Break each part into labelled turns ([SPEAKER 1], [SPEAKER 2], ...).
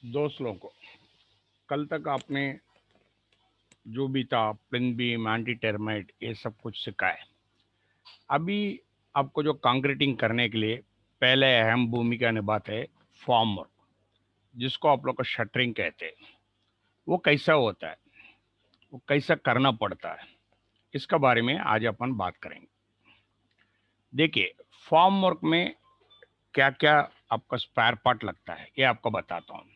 [SPEAKER 1] दोस्तों को कल तक आपने जो भी था प्लिन बीम एंटी टर्माइट ये सब कुछ सीखा है। अभी आपको जो कंक्रीटिंग करने के लिए पहले अहम भूमिका निभाते हैं फॉर्म वर्क, जिसको आप लोग को शटरिंग कहते हैं। वो कैसा होता है, वो कैसा करना पड़ता है, इसका बारे में आज अपन बात करेंगे। देखिए, फॉर्म वर्क में क्या क्या आपका स्पेयर पार्ट लगता है ये आपको बताता हूँ।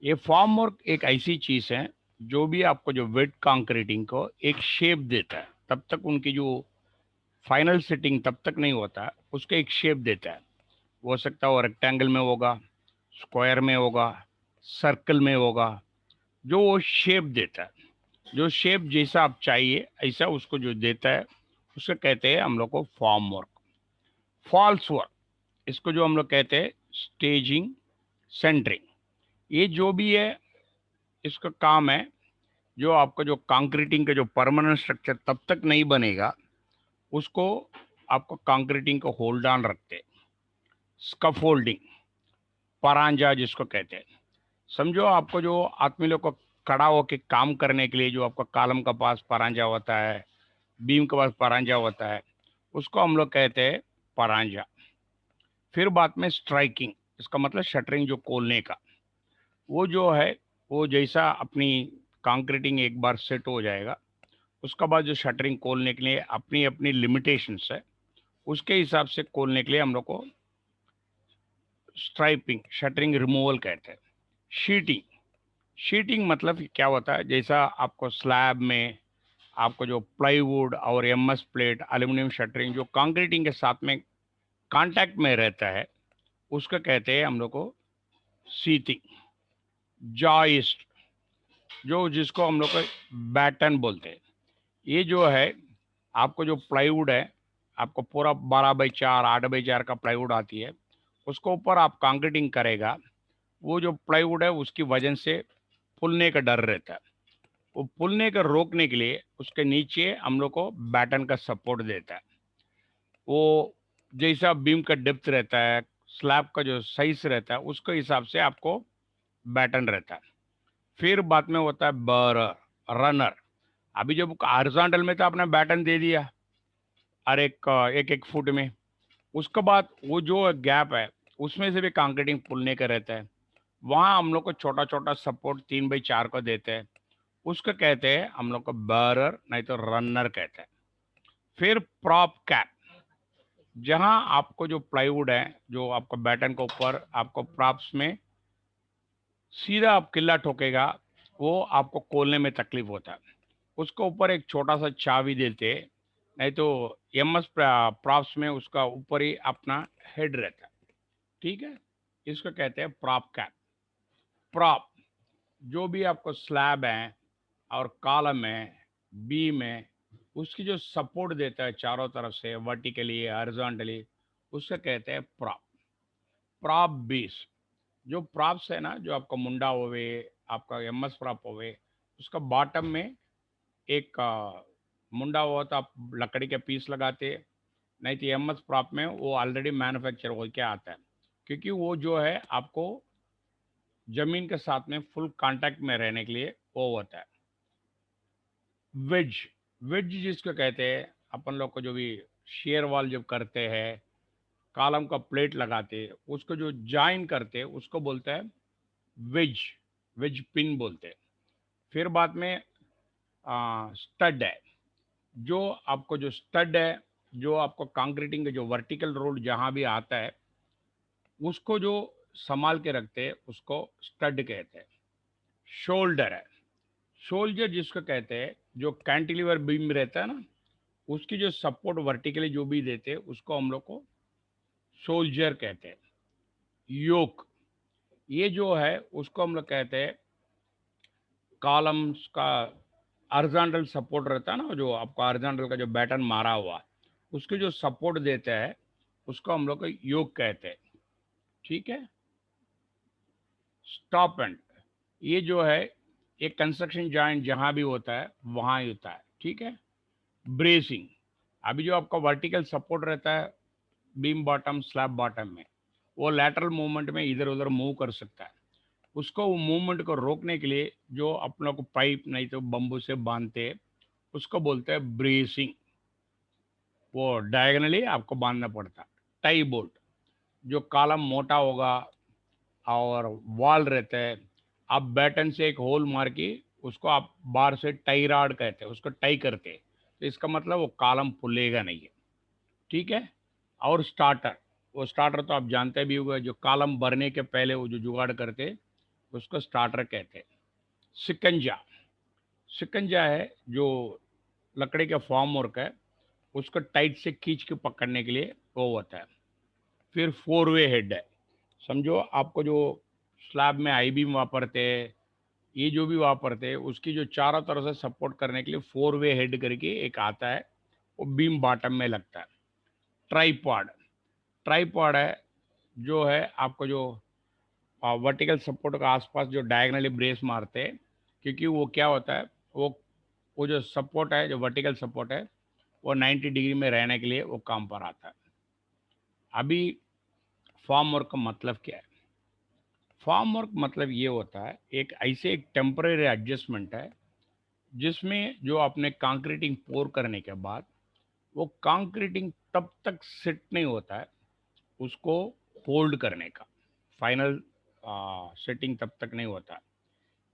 [SPEAKER 1] ये फॉर्म वर्क एक ऐसी चीज है जो भी आपको जो वेट कंक्रीटिंग को एक शेप देता है। तब तक उनकी जो फाइनल सेटिंग तब तक नहीं होता, उसको एक शेप देता है। वो हो सकता है वो रेक्टेंगल में होगा, स्क्वायर में होगा, सर्कल में होगा। जो वो शेप देता है, जो शेप जैसा आप चाहिए ऐसा उसको जो देता है, उसको कहते हैं हम लोग को फॉर्म वर्क। फॉल्स वर्क, इसको जो हम लोग कहते हैं स्टेजिंग, सेंटरिंग, ये जो भी है इसका काम है। जो आपका जो कंक्रीटिंग का जो परमानेंट स्ट्रक्चर तब तक नहीं बनेगा, उसको आपको कंक्रीटिंग को होल्ड ऑन रखते। स्कफोल्डिंग, परांजा जिसको कहते हैं। समझो आपको जो आदमी लोग को खड़ा होकर काम करने के लिए जो आपका कॉलम का पास परांजा होता है, बीम के पास परांजा होता है, उसको हम लोग कहते हैं परांजा। फिर बाद में स्ट्राइकिंग, इसका मतलब शटरिंग जो खोलने का, वो जो है वो जैसा अपनी कंक्रीटिंग एक बार सेट हो जाएगा, उसका बाद जो शटरिंग खोलने के लिए अपनी अपनी लिमिटेशंस है, उसके हिसाब से खोलने के लिए हम लोग को स्ट्राइपिंग, शटरिंग रिमूवल कहते हैं। शीटिंग, शीटिंग मतलब क्या होता है, जैसा आपको स्लैब में आपको जो प्लाईवुड और एमएस प्लेट एल्यूमिनियम शटरिंग जो कंक्रीटिंग के साथ में कांटेक्ट में रहता है, उसको कहते हैं हम लोग को सीथिंग। जॉइस्ट, जो जिसको हम लोग को बैटन बोलते हैं, ये जो है आपको जो प्लाईवुड है, आपको पूरा 12x4 8x4 का प्लाईवुड आती है, उसको ऊपर आप कंक्रीटिंग करेगा। वो जो प्लाईवुड है उसकी वजन से फूलने का डर रहता है। वो फूलने का रोकने के लिए उसके नीचे हम लोग को बैटन का सपोर्ट देता है। वो जैसा बीम का डेप्थ रहता है, स्लैब का जो साइज रहता है, उसके हिसाब से आपको बैटन रहता है। फिर बाद में होता है बरर, रनर। अभी जब हॉरिजॉन्टल में तो आपने बैटन दे दिया हर एक एक एक फुट में, उसके बाद वो जो गैप है उसमें से भी कंक्रीटिंग फूलने का रहता है। वहाँ हम लोग को छोटा छोटा सपोर्ट 3x4 को देते हैं, उसको कहते हैं हम लोग को बैरर नहीं तो रनर कहते हैं। फिर प्रॉप कैप, जहां आपको जो प्लाईवुड है जो आपको बैटन के ऊपर आपको प्रॉप्स में सीधा आप किल्ला ठोकेगा, वो आपको खोलने में तकलीफ होता है। उसके ऊपर एक छोटा सा चाबी देते हैं, नहीं तो एमएस प्रॉप्स में उसका ऊपर ही अपना हेड रहता है। ठीक है, इसको कहते हैं प्रॉप कैप। प्रॉप, जो भी आपको स्लैब है और कॉलम है, बीम है, उसकी जो सपोर्ट देता है चारों तरफ से वर्टिकली हॉरिजॉन्टली, उससे कहते हैं प्रॉप। प्रॉप बेस, जो प्रॉप्स है ना, जो आपका मुंडा होवे, आपका एमएस प्रॉप होवे, उसका बॉटम में एक मुंडा हुआ तो आप लकड़ी के पीस लगाते। नहीं तो एमएस प्रॉप में वो ऑलरेडी मैन्युफैक्चर होके आता है, क्योंकि वो जो है आपको जमीन के साथ में फुल कांटेक्ट में रहने के लिए वो होता है। वेज, वेज जिसको कहते हैं अपन लोग को, जो भी शेयर वॉल जब करते हैं, कॉलम का प्लेट लगाते हैं, उसको जो जॉइन करते हैं उसको बोलते हैं वेज, वेज पिन बोलते हैं। फिर बाद में स्टड है, जो आपको जो स्टड है, जो आपको कंक्रीटिंग के जो वर्टिकल रोड जहाँ भी आता है, उसको जो संभाल के रखते हैं उसको स्टड कहते हैं। शोल्डर है, शोल्डर जिसको कहते हैं जो कैंटिलीवर बीम रहता है ना, उसकी जो सपोर्ट वर्टिकली जो भी देते हैं उसको हम लोग को शोल्जर कहते हैं। योक, ये जो है उसको हम लोग कहते हैं कॉलम्स का हॉरिजॉन्टल सपोर्ट रहता है ना, जो आपका हॉरिजॉन्टल का जो बैटन मारा हुआ, उसके जो सपोर्ट देता है उसको हम लोग को योक कहते हैं। ठीक है। स्टॉप एंड, ये जो है एक कंस्ट्रक्शन जॉइंट जहां भी होता है वहां ही होता है। ठीक है। ब्रेसिंग, अभी जो आपका वर्टिकल सपोर्ट रहता है बीम बॉटम स्लैब बॉटम में, वो लैटरल मूवमेंट में इधर उधर मूव कर सकता है। उसको वो मूवमेंट को रोकने के लिए जो अपनों को पाइप नहीं तो बम्बू से बांधते हैं, उसको बोलते हैं ब्रेसिंग। वो डायगनली आपको बांधना पड़ता। टाई बोल्ट, जो कॉलम मोटा होगा और वॉल रहता है, आप बैटन से एक होल मार के उसको आप बाहर से टाई राड कहते हैं, उसको टाई करते हैं, तो इसका मतलब वो कॉलम फूलेगा नहीं है। ठीक है। और स्टार्टर, वो स्टार्टर तो आप जानते भी होगा, जो कॉलम भरने के पहले वो जो जुगाड़ करते, उसको स्टार्टर कहते हैं। शिकंजा, शिकंजा है जो लकड़ी का फॉर्म वर्क है, उसको टाइट से खींच के पकड़ने के लिए वो होता है। फिर फोर वे हेड है, समझो आपको जो स्लैब में आई बीम वापरते हैं, ये जो भी वापरते हैं, उसकी जो चारों तरफ से सपोर्ट करने के लिए फोर वे हेड करके एक आता है, वो बीम बॉटम में लगता है। ट्राईपॉड, ट्राईपॉड है जो है आपको जो वर्टिकल सपोर्ट का आसपास जो डायगनली ब्रेस मारते हैं, क्योंकि वो क्या होता है, वो जो सपोर्ट है, जो वर्टिकल सपोर्ट है, वो 90 डिग्री में रहने के लिए वो काम पर आता है। अभी फॉर्म वर्क का मतलब क्या है? फॉर्म वर्क मतलब ये होता है, एक टेम्परेरी एडजस्टमेंट है, जिसमें जो आपने कंक्रीटिंग पोर करने के बाद वो कंक्रीटिंग तब तक सेट नहीं होता है, उसको होल्ड करने का फाइनल सेटिंग तब तक नहीं होता।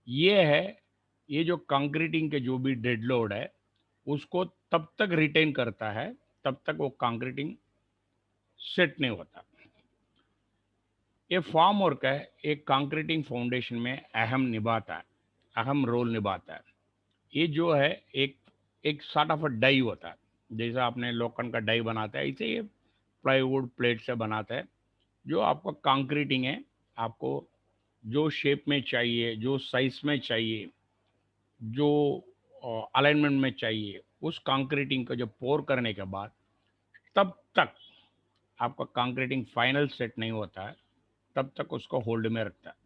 [SPEAKER 1] ये है, ये जो कंक्रीटिंग के जो भी डेड लोड है, उसको तब तक रिटेन करता है, तब तक वो कंक्रीटिंग सेट नहीं होता। ये फॉर्म वर्क है, एक कंक्रीटिंग फाउंडेशन में अहम रोल निभाता है। ये जो है एक एक सॉर्ट ऑफ अ डाई होता है, जैसा आपने लोखंड का डाई बनाता है, इसे ये प्लाईवुड प्लेट से बनाता है। जो आपको कंक्रीटिंग है, आपको जो शेप में चाहिए, जो साइज में चाहिए, जो अलाइनमेंट में चाहिए, उस कंक्रीटिंग को जो पोर करने के बाद तब तक आपका कंक्रीटिंग फाइनल सेट नहीं होता है, तब तक उसको होल्ड में रखता है।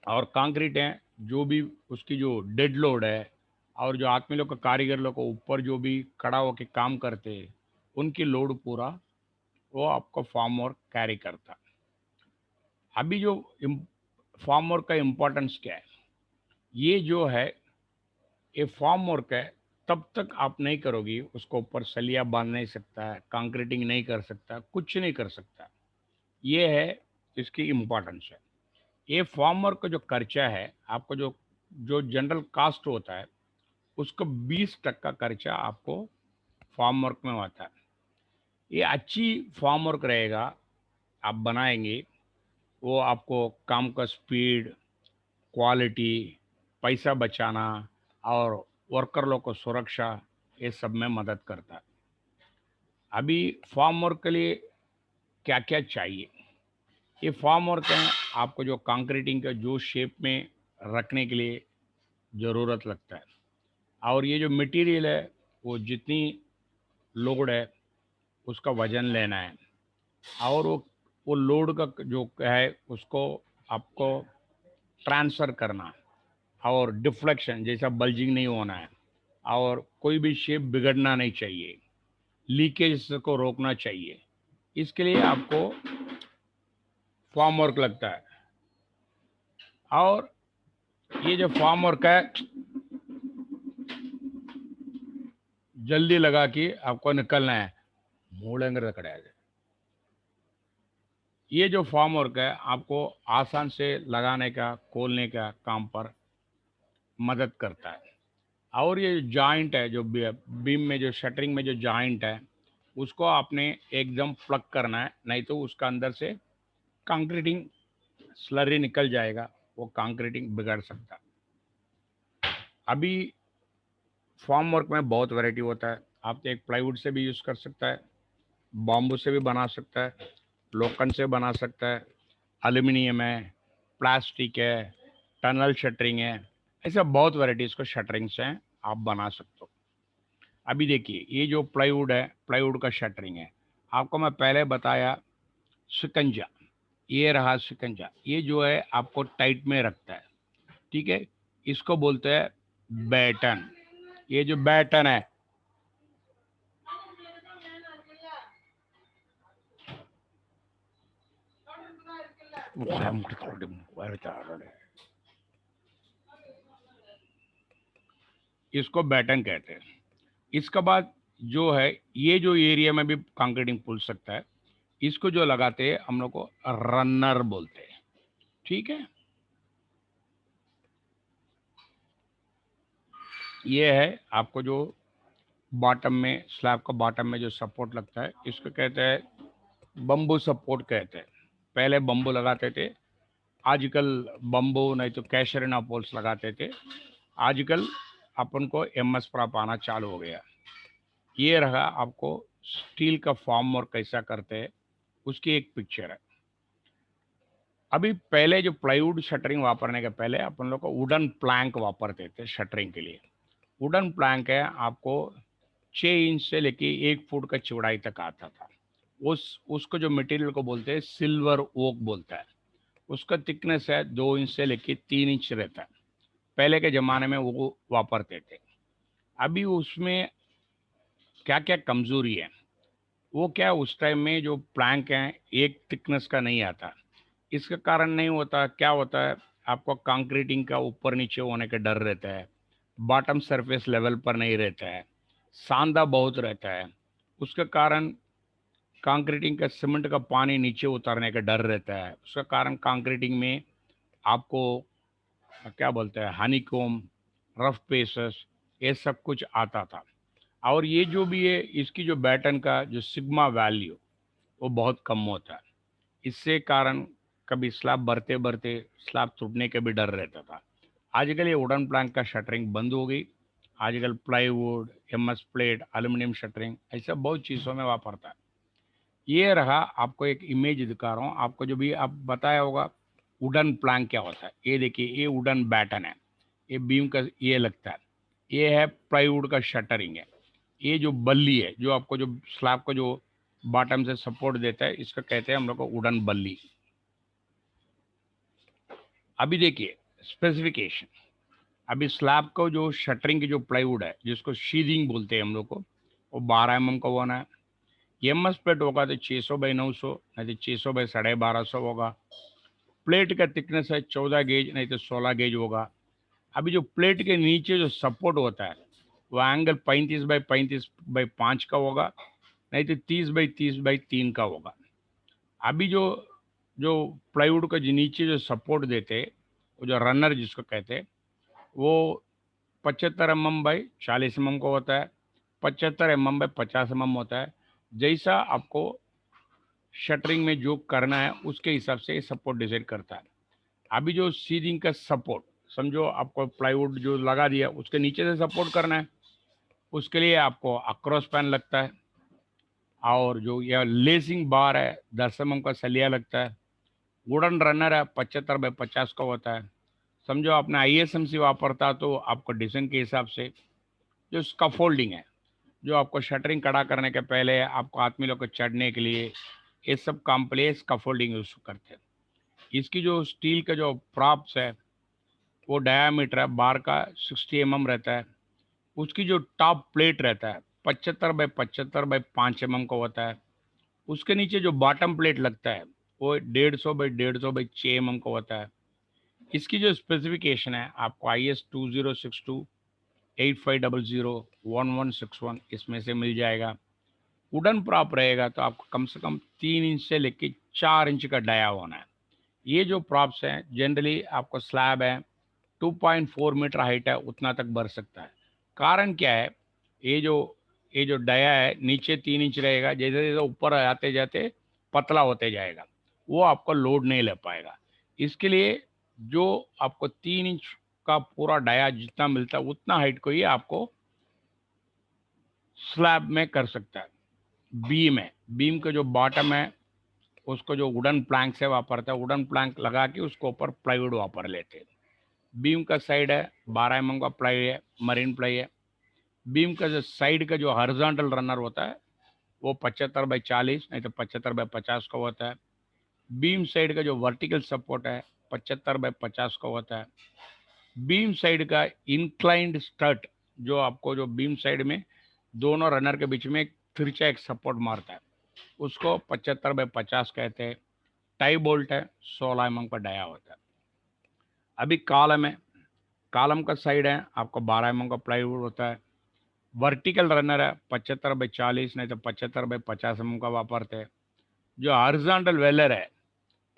[SPEAKER 1] और कंक्रीट है, जो भी उसकी जो डेड लोड है, और जो आदमी लोग का कारीगर लोग को ऊपर जो भी खड़ा होकर काम करते हैं, उनकी लोड पूरा वो आपको फॉर्म वर्क कैरी करता। अभी जो फॉर्म वर्क का इम्पोर्टेंस क्या है, ये जो है, ये फॉर्म वर्क है, तब तक आप नहीं करोगी, उसको ऊपर सलिया बांध नहीं सकता है, कंक्रीटिंग नहीं कर सकता, कुछ नहीं कर सकता। ये है इसकी इम्पोर्टेंस है। ये फॉर्म वर्क का जो खर्चा है, आपको जो जो जनरल कास्ट होता है, उसका 20% खर्चा आपको फॉर्म वर्क में होता है। ये अच्छी फॉर्म वर्क रहेगा, आप बनाएंगे, वो आपको काम का स्पीड, क्वालिटी, पैसा बचाना और वर्कर लोग को सुरक्षा, ये सब में मदद करता है। अभी फॉर्म वर्क के लिए क्या क्या चाहिए? ये फॉर्म वर्क है, आपको जो कंक्रीटिंग का जो शेप में रखने के लिए ज़रूरत लगता है। और ये जो मटेरियल है, वो जितनी लोड है उसका वजन लेना है, और वो लोड का जो है उसको आपको ट्रांसफ़र करना, और डिफ्लेक्शन जैसा बल्जिंग नहीं होना है, और कोई भी शेप बिगड़ना नहीं चाहिए, लीकेज को रोकना चाहिए। इसके लिए आपको फॉर्म वर्क लगता है। और ये जो फॉर्म वर्क है, जल्दी लगा के आपको निकलना है, मूलेंगे कड़ा है। ये जो फॉर्म वर्क है, आपको आसान से लगाने का, खोलने का काम पर मदद करता है। और ये जॉइंट है, जो बीम में जो शटरिंग में जो जॉइंट है, उसको आपने एकदम प्लग करना है, नहीं तो उसका अंदर से कंक्रीटिंग स्लरी निकल जाएगा, वो कंक्रीटिंग बिगड़ सकता है। अभी फॉर्म वर्क में बहुत वैरायटी होता है, आप तो एक प्लाईवुड से भी यूज़ कर सकता है, बॉम्बू से भी बना सकता है, लोखंड से बना सकता है, एल्यूमिनियम है, प्लास्टिक है, टनल शटरिंग है, ऐसा बहुत वैराइटीज़ को शटरिंग से आप बना सकते हो। अभी देखिए, ये जो प्लाईवुड है, प्लाईवुड का शटरिंग है, आपको मैं पहले बताया शिकंजा, ये रहा शिकंजा, ये जो है आपको टाइट में रखता है। ठीक है, इसको बोलते हैं बैटन। ये जो बैटन है, इसको बैटन कहते हैं। इसके बाद जो है, ये जो एरिया में भी कंक्रीटिंग पुल सकता है, इसको जो लगाते हैं हम लोग को रनर बोलते हैं। ठीक है, ये है आपको जो बॉटम में, स्लैब का बॉटम में जो सपोर्ट लगता है, इसको कहते हैं बम्बू सपोर्ट कहते हैं। पहले बम्बू लगाते थे, आजकल बम्बू नहीं तो कैशरिना पोल्स लगाते थे, आजकल अपन को एमएस प्रॉप आना चालू हो गया। ये रहा आपको स्टील का फॉर्म और कैसा करते हैं उसकी एक पिक्चर है। अभी पहले जो प्लाईवुड शटरिंग वापरने के पहले अपन लोग को वुडन प्लैंक वापरते थे शटरिंग के लिए। वुडन प्लैंक है आपको 6 इंच से लेके 1 फुट का चौड़ाई तक आता था। उसको जो मटेरियल को बोलते हैं सिल्वर ओक बोलता है। उसका थिकनेस है 2 इंच से लेके 3 इंच रहता है। पहले के ज़माने में वो वापरते थे। अभी उसमें क्या क्या कमज़ोरी है, वो क्या, उस टाइम में जो प्लैंक हैं एक थिकनेस का नहीं आता। इसका कारण नहीं होता, क्या होता है, आपको कंक्रीटिंग का ऊपर नीचे होने का डर रहता है, बॉटम सरफेस लेवल पर नहीं रहता है, सांदा बहुत रहता है। उसके कारण कंक्रीटिंग का सीमेंट का पानी नीचे उतरने का डर रहता है। उसका कारण कंक्रीटिंग में आपको क्या बोलते हैं, हनीकॉम, रफ पेसेस, ये सब कुछ आता था। और ये जो भी है, इसकी जो बैटन का जो सिग्मा वैल्यू वो बहुत कम होता है। इससे कारण कभी स्लैब बढ़ते बढ़ते स्लैब टूटने के भी डर रहता था। आजकल ये वुडन प्लैंक का शटरिंग बंद हो गई। आजकल plywood, MS plate, aluminium shuttering, ऐसा बहुत चीज़ों में वापरता है। ये रहा, आपको एक इमेज दिखा रहा हूँ। आपको जो भी आप बताया होगा वुडन प्लैंक क्या होता है, ये देखिए, ये वुडन बैटन है, ये बीम का ये लगता है, ये है प्लाईवुड का शटरिंग है। ये जो बल्ली है, जो आपको जो स्लैब को जो बॉटम से सपोर्ट देता है, इसका कहते हैं हम लोग को वुडन बल्ली। अभी देखिए स्पेसिफिकेशन। अभी स्लैब को जो शटरिंग की जो प्लाईवुड है, जिसको शीदिंग बोलते हैं हम लोग को, वो 12 mm का होना है। एमएस प्लेट होगा तो 600 बाई 900, नहीं तो 600 बाई 1250 होगा। प्लेट का थिकनेस है 14 गेज, नहीं तो 16 गेज होगा। अभी जो प्लेट के नीचे जो सपोर्ट होता है, वो एंगल 35 बाई 5 का होगा, नहीं तो 30 बाई 3 का होगा। अभी जो जो प्लाईवुड का जो नीचे जो सपोर्ट देते, वो जो रनर जिसको कहते हैं, वो 75 mm बाई 40 mm का होता है, 75 mm बाई 50 mm होता है। जैसा आपको शटरिंग में जो करना है उसके हिसाब से सपोर्ट डिसाइड करता है। अभी जो सीलिंग का सपोर्ट, समझो आपको प्लाईवुड जो लगा दिया उसके नीचे से सपोर्ट करना है, उसके लिए आपको अक्रॉस पैन लगता है। और जो यह लेसिंग बार है 10 mm का सलिया लगता है। वुडन रनर है 75 बाई 50 का होता है। समझो आपने आईएसएमसी वापरता तो आपको डिजाइन के हिसाब से जो स्कैफोल्डिंग है, जो आपको शटरिंग खड़ा करने के पहले आपको आदमी लोग को चढ़ने के लिए, ये सब काम के लिए स्कैफोल्डिंग यूज करते हैं। इसकी जो स्टील का जो प्रॉप्स है, वो डायामीटर है बार का 60 mm रहता है। उसकी जो टॉप प्लेट रहता है 75 बाई 75 बाई 5 mm का होता है। उसके नीचे जो बॉटम प्लेट लगता है वो 150 बाई 150 बाई 6 mm का होता है। इसकी जो स्पेसिफिकेशन है आपको IS2062 8500 1161 इसमें से मिल जाएगा। वुडन प्रॉप रहेगा तो आपको कम से कम 3 इंच से लेके 4 इंच का डाया होना है। ये जो प्रॉप्स हैं जनरली आपको स्लैब है 2.4 मीटर हाइट है उतना तक बढ़ सकता है। कारण क्या है, ये जो ये जो डाया है नीचे 3 इंच रहेगा, जैसे जैसे ऊपर आते जाते पतला होते जाएगा, वो आपको लोड नहीं ले पाएगा। इसके लिए जो आपको 3 इंच का पूरा डाया जितना मिलता है उतना हाइट को ही आपको स्लैब में कर सकता है। बीम है, बीम का जो बॉटम है उसको जो वुडन प्लैंक से वापरता है, वुडन प्लैंक लगा के उसको ऊपर प्लाईवुड वापर लेते हैं। बीम का साइड है 12 mm का प्लाई है, मरीन प्लाई है। बीम का जो साइड का जो हॉरिजॉन्टल रनर होता है वो 75 बाई 40 नहीं तो 75 बाई 50 का होता है। बीम साइड का जो वर्टिकल सपोर्ट है 75 बाई 50 का होता है। बीम साइड का इंक्लाइंड स्टट, जो आपको जो बीम साइड में दोनों रनर के बीच में एक तिरछा एक सपोर्ट मारता है, उसको 75 बाई 50 कहते हैं। टाई बोल्ट है, 16 mm का डाया होता है। अभी कॉलम है, कॉलम का साइड है आपको 12 mm का प्लाईवुड होता है। वर्टिकल रनर है 75/40 नहीं तो 75/50 mm का वापरते हैं। जो हॉरिजॉन्टल वेलर है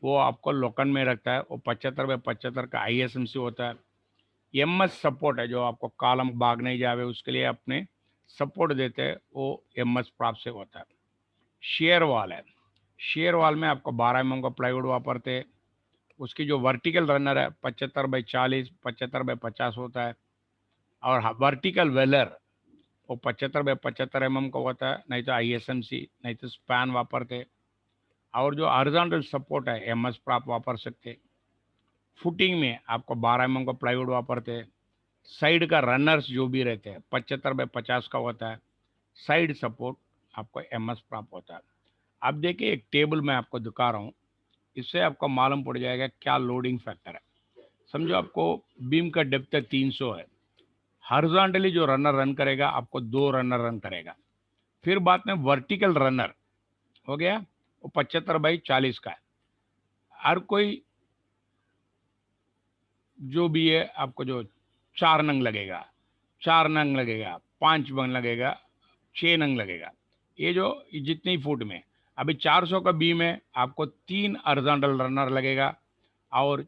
[SPEAKER 1] वो आपको लोखंड में रखता है, वो 75/75 का ISMC होता है। MS सपोर्ट है, जो आपको कॉलम भाग नहीं जावे उसके लिए अपने सपोर्ट देते हैं, वो MS प्राप्त से होता है। शेयर वॉल है, शेयर वॉल में आपको 12 mm का प्लाईवुड वापरते हैं। उसकी जो वर्टिकल रनर है 75/40 75/50 होता है। और वर्टिकल वेलर वो 75/75 mm का होता है, नहीं तो ISMC नहीं तो स्पैन वापरते। और जो हॉरिजॉन्टल सपोर्ट है MS प्राप्त वापर सकते। फुटिंग में आपको 12 mm का प्लाईवुड वापरते हैं। साइड का रनर्स जो भी रहते हैं 75/50 का होता है। साइड सपोर्ट आपको MS प्राप्त होता है। अब देखिए एक टेबल मैं आपको दिखा रहा हूँ, इससे आपको मालूम पड़ जाएगा क्या लोडिंग फैक्टर है। समझो आपको बीम का डेप्थ 300 है, हॉरिजॉन्टली जो रनर रन करेगा आपको 2 रनर रन करेगा। फिर बाद में वर्टिकल रनर हो गया, वो 75/40 का है। हर कोई जो भी है आपको जो 4 नंग लगेगा, 4 नंग लगेगा, 5 नंग लगेगा, 6 नंग लगेगा। ये जो जितनी फुट में अभी 400 का बीम है आपको 3 हॉरिजॉन्टल रनर लगेगा और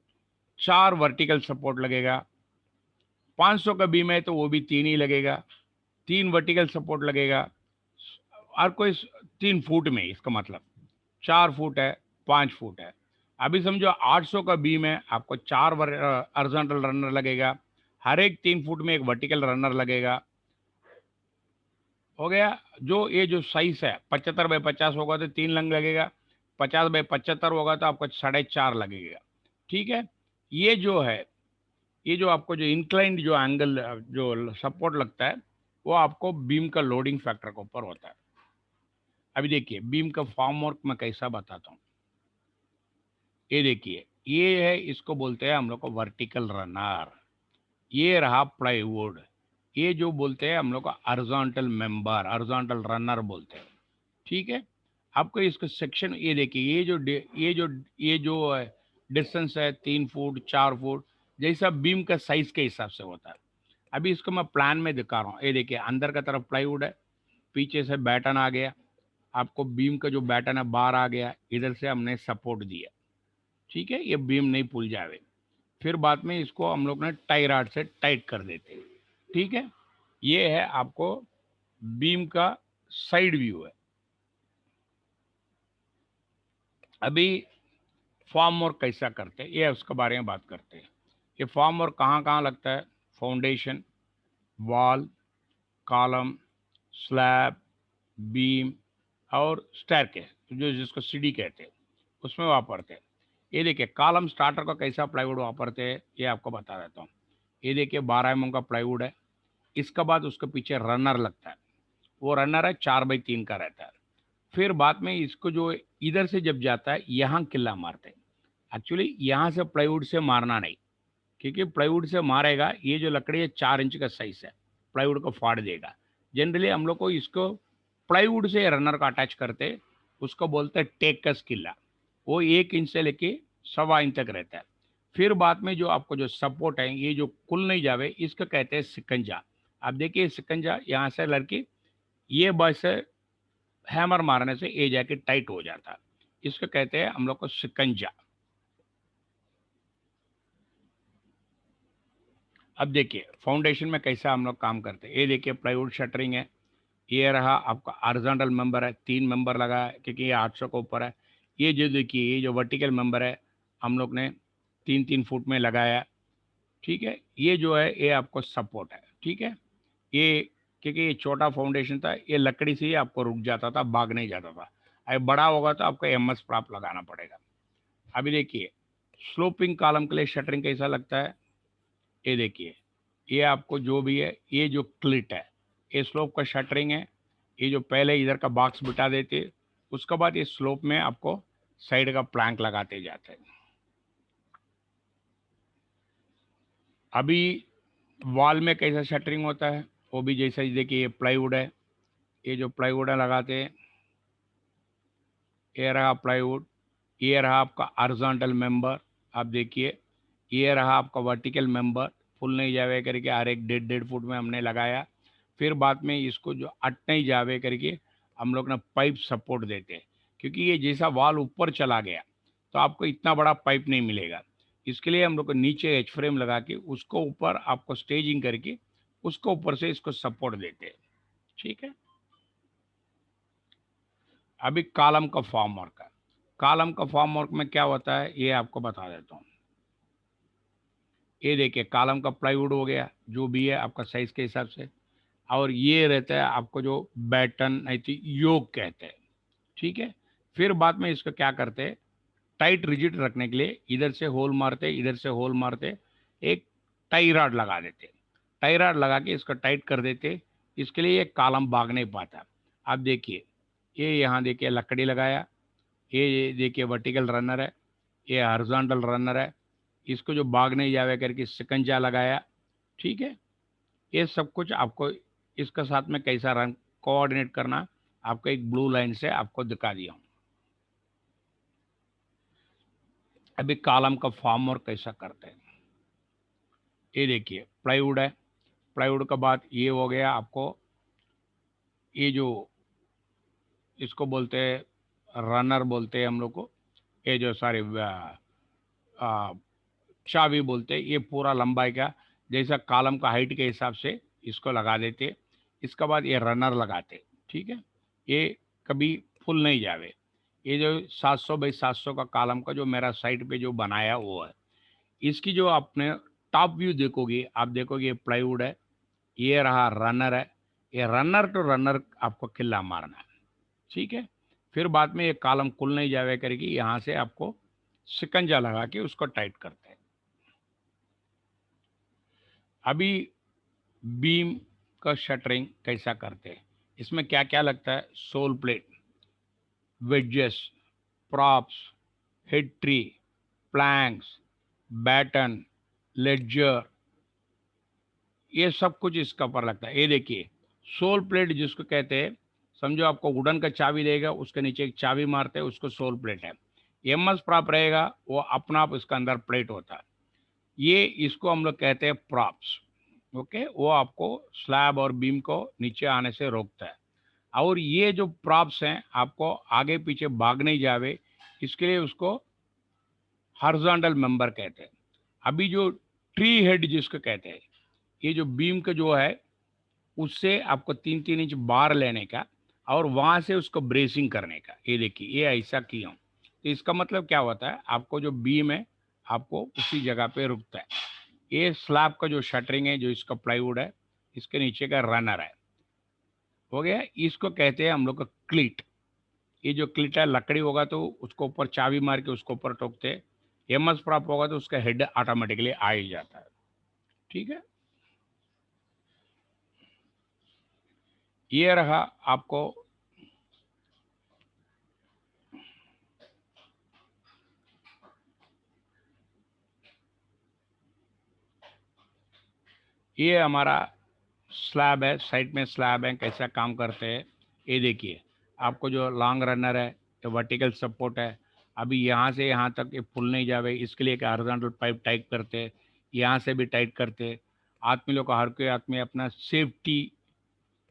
[SPEAKER 1] 4 वर्टिकल सपोर्ट लगेगा। 500 का बीम है तो वो भी 3 ही लगेगा, 3 वर्टिकल सपोर्ट लगेगा। हर कोई 3 फुट में, इसका मतलब 4 फुट है, 5 फुट है। अभी समझो 800 का बीम है, आपको 4 हॉरिजॉन्टल रनर लगेगा, हर एक 3 फुट में एक वर्टिकल रनर लगेगा। हो गया। जो ये जो साइज है 75/50 होगा तो 3 लंग लगेगा, 50/75 होगा तो आपको 4.5 लगेगा। ठीक है। ये जो है, ये जो आपको जो इंक्लाइंड जो एंगल जो सपोर्ट लगता है वो आपको बीम का लोडिंग फैक्टर के ऊपर होता है। अभी देखिए बीम का फॉर्म वर्क मैं कैसा बताता हूँ। ये देखिए, ये है, इसको बोलते हैं हम लोग को वर्टिकल रनर। ये रहा प्लाईवुड, ये जो बोलते हैं हम लोग को हॉरिजॉन्टल मेंबर, हॉरिजॉन्टल रनर बोलते हैं। ठीक है। आपको इसका सेक्शन ये देखिए, ये जो डिस्टेंस है 3 फुट 4 फुट, जैसा बीम का साइज के हिसाब से होता है। अभी इसको मैं प्लान में दिखा रहा हूँ। ये देखिए अंदर का तरफ प्लाईवुड है, पीछे से बैटन आ गया, आपको बीम का जो बैटन है बाहर आ गया, इधर से हमने सपोर्ट दिया। ठीक है, ये बीम नहीं पुल जावे। फिर बाद में इसको हम लोग ने टाई रॉड से टाइट कर देते हैं। ठीक है। ये है आपको बीम का साइड व्यू है। अभी फॉर्म वर्क कैसा करते हैं ये उसके बारे में बात करते हैं। ये फॉर्म वर्क कहाँ कहाँ लगता है? Foundation, wall, column, slab, beam और स्टेयरकेस, जो जिसको सीढ़ी कहते हैं, उसमें वापरते हैं। ये देखिए कॉलम स्टार्टर का कैसा प्लाईवुड वापरते हैं ये आपको बता देता हूँ। ये देखिए 12 mm का प्लाईवुड है, इसके बाद उसके पीछे रनर लगता है, वो रनर है 4/3 का रहता है। फिर बाद में इसको जो इधर से जब जाता है यहाँ किल्ला मारते हैं। एक्चुअली यहाँ से प्लाईवुड से मारना नहीं, क्योंकि प्लाईवुड से मारेगा ये जो लकड़ी है 4 इंच का साइज है, प्लाईवुड को फाड़ देगा। जनरली हम लोग को इसको प्लाईवुड से रनर का अटैच करते, उसको बोलते हैं टेकस किल्ला। वो 1 इंच से लेके 1.25 इंच तक रहता है। फिर बाद में जो आपको जो सपोर्ट है ये जो कुल नहीं जावे, इसको कहते हैं सिकंजा। आप देखिए सिकंजा यहाँ से लड़की, ये बस हैमर मारने से ये जाके टाइट हो जाता है, इसको कहते हैं हम लोग को सिकंजा। अब देखिए फाउंडेशन में कैसा हम लोग काम करते हैं। ये देखिए प्लाईवुड शटरिंग है, ये रहा आपका हॉरिजॉन्टल मेंबर है, 3 मेंबर लगा है क्योंकि ये 800 के ऊपर है। ये जो देखिए ये जो वर्टिकल मेंबर है हम लोग ने 3-3 फुट में लगाया। ठीक है। ये जो है ये आपको सपोर्ट है। ठीक है। ये क्योंकि ये छोटा फाउंडेशन था, ये लकड़ी से ही आपको रुक जाता था, भाग नहीं जाता था। अब बड़ा होगा तो आपको MS प्राप्त लगाना पड़ेगा। अभी देखिए स्लोपिंग कॉलम के लिए शटरिंग कैसा लगता है। ये देखिए, ये आपको जो भी है, ये जो क्लिट है ये स्लोप का शटरिंग है। ये जो पहले इधर का बॉक्स बिठा देते, उसके बाद ये स्लोप में आपको साइड का प्लैंक लगाते जाते हैं। अभी वॉल में कैसा शटरिंग होता है वो भी जैसा ही देखिए, ये प्लाईवुड है, ये जो प्लाईवुड है लगाते हैं, ये रहा प्लाईवुड, ये रहा आपका हॉरिजॉन्टल मेंबर, आप देखिए। ये रहा आपका वर्टिकल मेंबर, फुल नहीं जावे करके हर एक 1.5 फुट में हमने लगाया। फिर बाद में इसको जो अट नहीं जावे करके हम लोग ना पाइप सपोर्ट देते हैं, क्योंकि ये जैसा वाल ऊपर चला गया तो आपको इतना बड़ा पाइप नहीं मिलेगा। इसके लिए हम लोग को नीचे एच फ्रेम लगा के उसको ऊपर आपको स्टेजिंग करके उसको ऊपर से इसको सपोर्ट देते हैं। ठीक है। अभी कॉलम का फॉर्म वर्क है। कॉलम का फॉर्म वर्क में क्या होता है ये आपको बता देता हूँ। ये देखिए कॉलम का प्लाईवुड हो गया, जो भी है आपका साइज के हिसाब से, और ये रहता है आपको जो बैटन नहीं तो योक कहते हैं। ठीक है। फिर बाद में इसको क्या करते हैं, टाइट रिजिड रखने के लिए इधर से होल मारते, इधर से होल मारते, एक टाई रॉड लगा देते। टाई रॉड लगा के इसको टाइट कर देते। इसके लिए ये कॉलम भाग नहीं पाता। आप देखिए, ये यहाँ देखिए लकड़ी लगाया, ये देखिए वर्टिकल रनर है, ये हॉरिजॉन्टल रनर है, इसको जो भाग नहीं जावे करके शिकंजा लगाया। ठीक है। ये सब कुछ आपको इसके साथ में कैसा रन कोऑर्डिनेट करना आपको एक ब्लू लाइन से आपको दिखा दिया हूँ। अभी कॉलम का फॉर्म और कैसा करते हैं, ये देखिए प्लाईवुड है। प्लाईवुड के बाद ये हो गया आपको, ये जो इसको बोलते हैं रनर बोलते हैं हम लोग को, ये जो सारे चाबी बोलते हैं, ये पूरा लंबाई का जैसा कॉलम का हाइट के हिसाब से इसको लगा देते। इसके बाद ये रनर लगाते। ठीक है। ये कभी फुल नहीं जावे। ये जो 700 बाई 700 का कॉलम का जो मेरा साइड पे जो बनाया वो है, इसकी जो आपने टॉप व्यू देखोगे, आप देखोगे ये प्लाईवुड है, ये रहा रनर है। ये रनर टू रनर आपको किल्ला मारना है। ठीक है। फिर बाद में ये कॉलम खुल नहीं जावे करेगी, यहाँ से आपको शिकंजा लगा के उसको टाइट करते हैं। अभी बीम का शटरिंग कैसा करते हैं, इसमें क्या क्या लगता है, sole plate, wedges, props, head tree, planks, batten, ledger, ये सब कुछ इसका ऊपर लगता है। ये देखिए सोल प्लेट जिसको कहते हैं, समझो आपको वुडन का चाबी देगा, उसके नीचे एक चाबी मारते हैं, उसको सोल प्लेट है। एमएस प्रॉप रहेगा, वो अपना आप इसका अंदर प्लेट होता है। ये इसको हम लोग कहते हैं प्रॉप्स। ओके, वो आपको स्लैब और बीम को नीचे आने से रोकता है। और ये जो प्रॉप्स हैं आपको आगे पीछे भाग नहीं जावे, इसके लिए उसको हॉरिजॉन्टल मेंबर कहते हैं। अभी जो ट्री हेड जिसको कहते हैं, ये जो बीम का जो है उससे आपको 3-3 इंच बार लेने का और वहां से उसको ब्रेसिंग करने का। ये देखिए ये ऐसा किया हूँ, तो इसका मतलब क्या होता है, आपको जो बीम है आपको उसी जगह पे रुकता है। ये स्लैब का जो शटरिंग है, जो इसका प्लाईवुड है, इसके नीचे का रनर है, हो गया। इसको कहते हैं हम लोग का क्लीट। ये जो क्लीट है लकड़ी होगा तो उसको ऊपर चाबी मार के उसको ऊपर ठोकते हैं। एमएस प्रॉप होगा तो उसका हेड ऑटोमेटिकली आ ही जाता है। ठीक है। ये रहा आपको, ये हमारा स्लैब है, साइड में स्लैब है, कैसा काम करते हैं ये देखिए। आपको जो लॉन्ग रनर है, ये वर्टिकल सपोर्ट है। अभी यहाँ से यहाँ तक ये फुल नहीं जावे, इसके लिए एक हॉरिजॉन्टल पाइप टाइट करते हैं, यहाँ से भी टाइट करते हैं। आदमी लोग हर कोई आदमी अपना सेफ्टी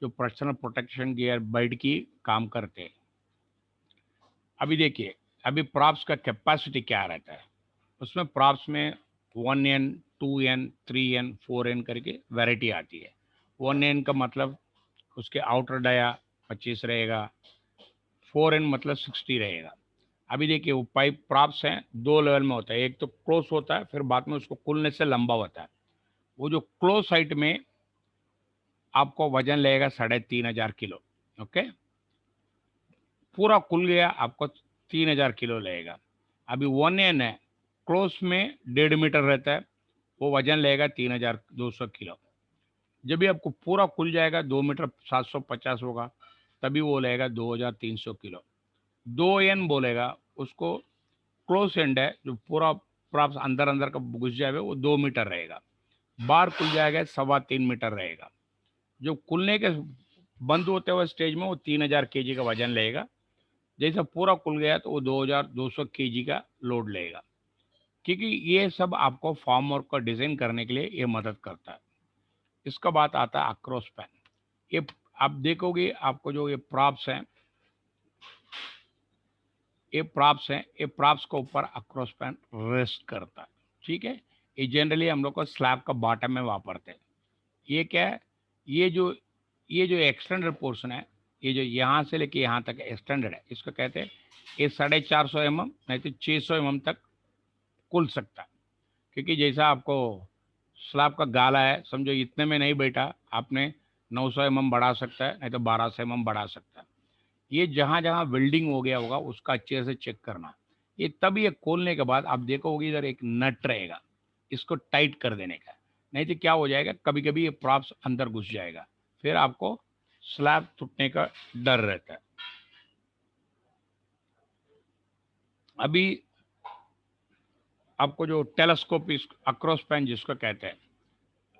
[SPEAKER 1] जो पर्सनल प्रोटेक्शन गियर बेल्ट की काम करते हैं। अभी देखिए, अभी प्रॉप्स का कैपेसिटी क्या रहता है, उसमें प्रॉप्स में 1N, 2N, 3N, 4N करके वैरायटी आती है। 1N का मतलब उसके आउटर डाया 25 रहेगा, 4N मतलब 60 रहेगा। अभी देखिए वो पाइप प्रॉप्स हैं, दो लेवल में होता है, एक तो क्लोज होता है, फिर बाद में उसको खुलने से लंबा होता है। वो जो क्लोज साइड में आपको वजन लगेगा 3500 किलो। ओके, पूरा खुल गया आपको 3000 किलो लगेगा। अभी 1N है, क्लोज में 1.5 मीटर रहता है, वो वजन लगेगा 3200 किलो। जब भी आपको पूरा खुल जाएगा 2 मीटर 750 होगा, तभी वो लगेगा 2300 किलो। 2N बोलेगा उसको, क्लोज एंड है, जो पूरा प्रॉप्स अंदर अंदर का घुस जाएगा वो 2 मीटर रहेगा। बाहर खुल जाएगा 3.25 मीटर रहेगा। जो खुलने के बंद होते हुए स्टेज में वो 3000 kg का वजन लेगा। जैसा पूरा खुल गया तो वो 2200 केजी का लोड लेगा, क्योंकि ये सब आपको फॉर्म वर्क को डिजाइन करने के लिए ये मदद करता है। इसका बात आता है अक्रोस पैन। ये आप देखोगे, आपको जो ये प्रॉप्स हैं, ये प्रॉप्स के ऊपर अक्रोस पैन रेस्ट करता है। ठीक है, ये जनरली हम लोग को स्लैब का बॉटम में वापरते हैं। ये क्या है, ये जो ये जो एक्सटेंडेड पोर्शन है, ये जो यहाँ से लेके यहाँ तक एक्सटेंडेड है, इसको कहते हैं, ये 450 mm नहीं तो 600 mm तक खुल सकता है। क्योंकि जैसा आपको स्लैब का गाला है, समझो इतने में नहीं बैठा, आपने 900 mm बढ़ा सकता है, नहीं तो 1200 mm बढ़ा सकता है। ये जहाँ जहाँ वेल्डिंग हो गया होगा उसका अच्छे से चेक करना। ये तब ये खोलने के बाद आप देखोगे इधर एक नट रहेगा, इसको टाइट कर देने का। नहीं तो क्या हो जाएगा, कभी कभी ये प्रॉप्स अंदर घुस जाएगा, फिर आपको स्लैब टूटने का डर रहता है। अभी आपको जो टेलीस्कोप अक्रॉस पैन जिसको कहते हैं,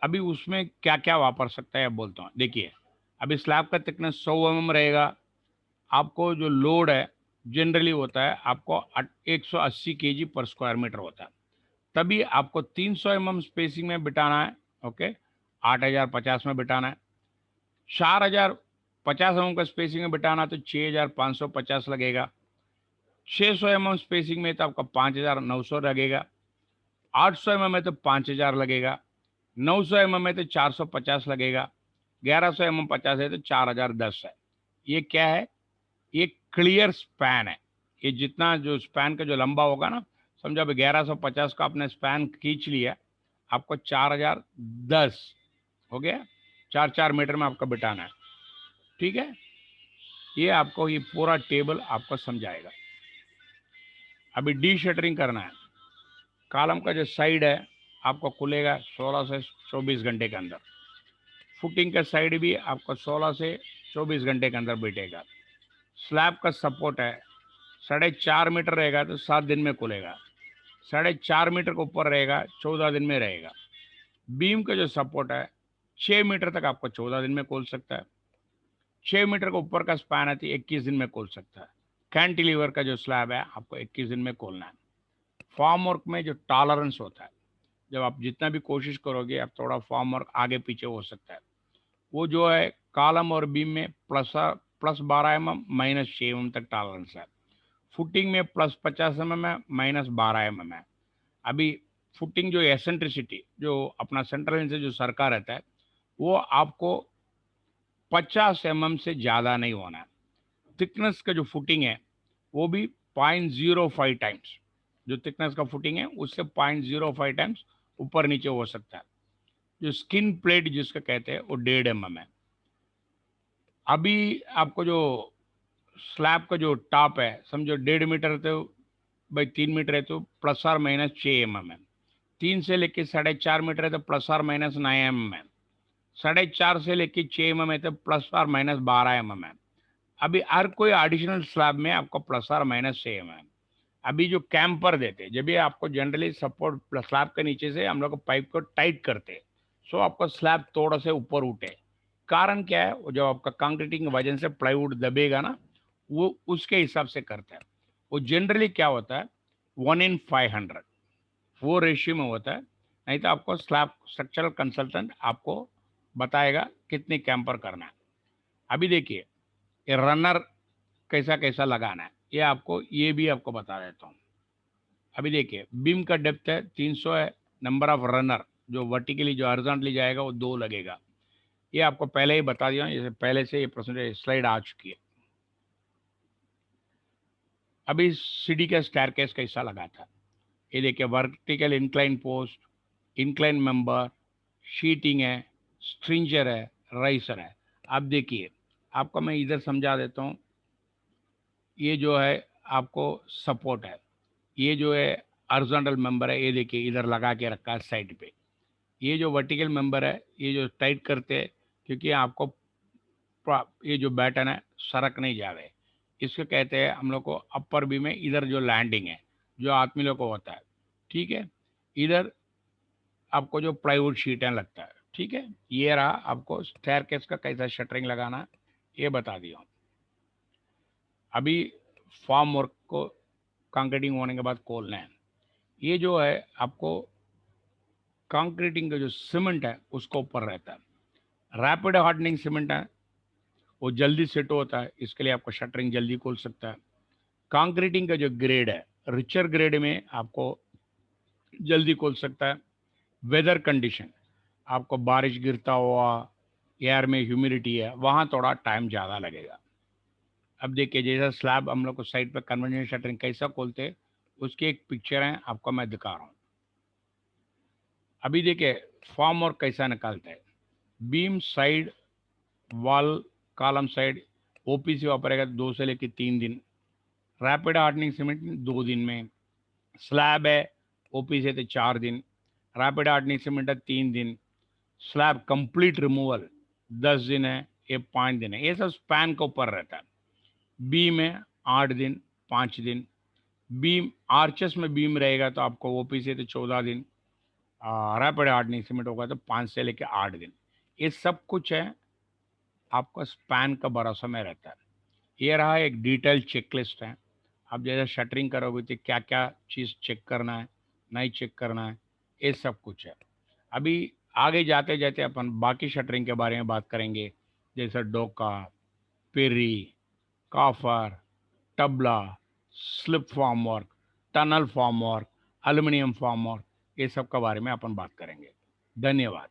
[SPEAKER 1] अभी उसमें क्या क्या वापर सकता है बोलता हूँ। देखिए, अभी स्लैब का थिकनेस 100 mm रहेगा। आपको जो लोड है जनरली होता है आपको 180 केजी पर स्क्वायर मीटर होता है। तभी आपको 300 mm स्पेसिंग में बिठाना है। ओके, 8050 में बिठाना है। 4050 mm का स्पेसिंग में बिठाना तो 6550 लगेगा। 600 mm स्पेसिंग में तो आपका 5900 लगेगा। 800 mm में तो 5000 लगेगा। 900 mm में तो 450 लगेगा। 1100 mm 50 है तो 4010 है। ये क्या है, ये क्लियर स्पैन है। ये जितना जो स्पैन का जो लंबा होगा ना, समझो अब 1150 का आपने स्पैन खींच लिया, आपको 4010 हो गया। 4 4 मीटर में आपका बिठाना है। ठीक है, ये आपको ये पूरा टेबल आपको समझाएगा। अभी डी शटरिंग करना है। कॉलम का जो साइड है आपको खुलेगा 16 से 24 घंटे के अंदर। फुटिंग का साइड भी आपको 16 से 24 घंटे के अंदर बैठेगा। स्लैब का सपोर्ट है 4.5 मीटर रहेगा तो 7 दिन में खुलेगा। 4.5 मीटर के ऊपर रहेगा 14 दिन में रहेगा। बीम का जो सपोर्ट है 6 मीटर तक आपको 14 दिन में खोल सकता है। 6 मीटर के ऊपर का स्पैन है तो 21 दिन में खोल सकता है। कैंटिलीवर का जो स्लैब है आपको 21 दिन में खोलना है। फॉर्म वर्क में जो टॉलरेंस होता है, जब आप जितना भी कोशिश करोगे आप थोड़ा फॉर्म वर्क आगे पीछे हो सकता है। वो जो है कॉलम और बीम में +12 mm -6 mm तक टॉलरेंस है। फुटिंग में +50 mm है, -12 mm है। अभी फुटिंग जो एसेंट्रिसिटी जो अपना सेंट्रल से जो सरका रहता है, वो आपको 50 mm से ज़्यादा नहीं होना है। थिकनेस का जो फुटिंग है वो भी 0.05 टाइम्स, जो थिकनेस का फुटिंग है उससे 0.05 टाइम्स ऊपर नीचे हो सकता है। जो स्किन प्लेट जिसका कहते हैं वो 1.5 mm है। अभी आपको जो स्लैब का जो टॉप है, समझो 1.5 मीटर तो भाई 3 मीटर है तो ±6 mm है। 3 से लेके 4.5 मीटर है तो ±9 mm है। 4.5 से लेके 6 mm है तो ±12 mm है। अभी हर कोई एडिशनल स्लैब में आपको ±6 mm है। अभी जो कैंपर देते हैं, जब भी आपको जनरली सपोर्ट स्लैब के नीचे से हम लोग पाइप को टाइट करते हैं, सो आपका स्लैब थोड़ा से ऊपर उठे। कारण क्या है, वो जब आपका कंक्रीटिंग की वजह से प्लाईवुड दबेगा ना, वो उसके हिसाब से करता है। वो जनरली क्या होता है 1:500 वो रेशियो में होता है। नहीं तो आपको स्लैब स्ट्रक्चरल कंसल्टेंट आपको बताएगा कितनी कैंपर करना है। अभी देखिए, ये रनर कैसा कैसा लगाना है, ये भी आपको बता देता हूँ। अभी देखिए, बीम का डेप्थ है 300 है। नंबर ऑफ रनर जो वर्टिकली जो हॉरिजॉन्टली जाएगा वो 2 लगेगा। ये आपको पहले ही बता दिया, जैसे पहले से ये प्रश्न स्लाइड आ चुकी है। अभी सीढ़ी का स्टेयरकेस कैसा लगा था, ये देखिए, vertical incline post, incline member, sheeting है, स्ट्रिंजर है, राइसर है। अब देखिए, आपको मैं इधर समझा देता हूँ। ये जो है आपको सपोर्ट है, ये जो है हॉरिजॉन्टल मेंबर है, ये देखिए इधर लगा के रखा है साइड पे। ये जो वर्टिकल मेंबर है ये जो टाइट करते हैं, क्योंकि आपको ये जो बैटन है सरक नहीं जावे। इसको कहते हैं हम लोग को अपर बी में इधर जो लैंडिंग है जो आदमी लोग को होता है। ठीक है, इधर आपको जो प्लाईवुड शीटें लगता है। ठीक है, ये रहा आपको स्टेयरकेस का कैसा शटरिंग लगाना, ये बता दिया हूँ। अभी फॉर्म वर्क को कंक्रीटिंग होने के बाद खोलना है। ये जो है आपको कंक्रीटिंग का जो सीमेंट है उसको ऊपर रहता है। रैपिड हार्डनिंग सीमेंट है, वो जल्दी सेट होता है, इसके लिए आपको शटरिंग जल्दी खोल सकता है। कंक्रीटिंग का जो ग्रेड है, रिचर ग्रेड में आपको जल्दी खोल सकता है। वेदर कंडीशन, आपको बारिश गिरता हुआ, एयर में ह्यूमिडिटी है, वहाँ थोड़ा टाइम ज़्यादा लगेगा। अब देखिए जैसा स्लैब हम लोग को साइड पर कन्वेंशनल शटरिंग कैसा खोलते हैं, उसकी एक पिक्चर है आपको मैं दिखा रहा हूँ। अभी देखिए फॉर्म वर्क कैसा निकालते हैं। Beam side wall column side OPC वापरेगा 2 से लेकर 3 दिन। रैपिड हार्डनिंग सीमेंट 2 दिन में। स्लैब है ओपीसी तो 4 दिन। रैपिड हार्डनिंग सीमेंट है 3 दिन। स्लैब कंप्लीट रिमूवल 10 दिन है, ये 5 दिन है। ये सब स्पैन के ऊपर रहता है। बीम है 8 दिन, 5 दिन। बीम आर्चेस में बीम रहेगा तो आपको ओपीसी तो 14 दिन। रैपिड हार्डनिंग सीमेंट होगा तो 5 से लेकर 8 दिन। ये सब कुछ है आपका स्पैन का भरोसा में रहता है। ये रहा एक डिटेल चेकलिस्ट है। आप जैसे शटरिंग करोगे तो क्या क्या चीज़ चेक करना है, नहीं चेक करना है, ये सब कुछ है। अभी आगे जाते जाते अपन बाकी शटरिंग के बारे में बात करेंगे, जैसे डोका, पेरी, काफर, टबला, slip form work, tunnel form work, aluminium form work, ये सब के बारे में अपन बात करेंगे। धन्यवाद।